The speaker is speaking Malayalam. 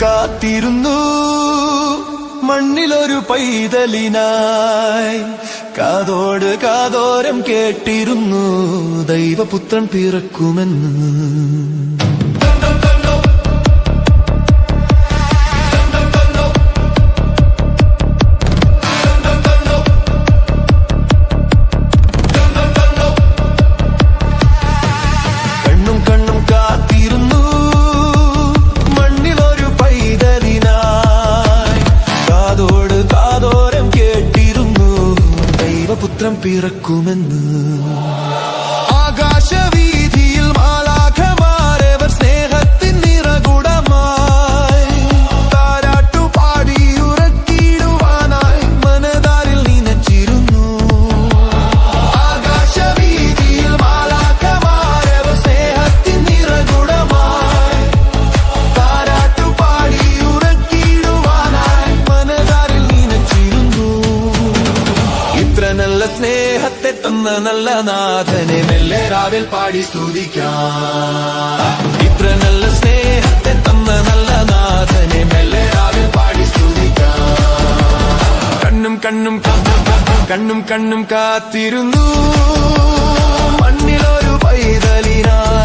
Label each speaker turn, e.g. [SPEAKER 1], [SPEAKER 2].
[SPEAKER 1] കാത്തിരുന്നു മണ്ണിലൊരു പൈതലിനായി. കാതോട് കാതോരം കേട്ടിരുന്നു ദൈവപുത്രൻ പിറക്കുമെന്ന്. പുത്രൻ പിറക്കുമെന്ന്. ആകാശവീതിയിൽ മാലാഖമാരവർ സ്നേഹത്തിൻ നിറകുടമായി താരാട്ടുപാടി ഉറക്കിടുവാനായി മനതാരിൽ നനച്ചിരുന്നു. ആകാശവീതിയിൽ മാലാഖമാരവർ സ്നേഹത്തിൻ നിറകുടമായി താരാട്ടുപാടി ഉറക്കിടുവാനായി മനതാരിൽ നനച്ചിരുന്നു. ഇത്ര നല്ല സ്നേഹത്തെ തന്ന നല്ല നാഥനെ മെല്ലെ രാവിൽ പാടി സ്തുതിക്കാം. ഇത്ര നല്ല സ്നേഹത്തെ തന്ന നല്ല നാഥനെ മെല്ലെ രാവിൽ പാടി സ്തുതിക്കാം. കണ്ണും കണ്ണും കണ്ണും കണ്ണും കാത്തിരുന്നു മണ്ണിലൊരു പൈതലിനായി.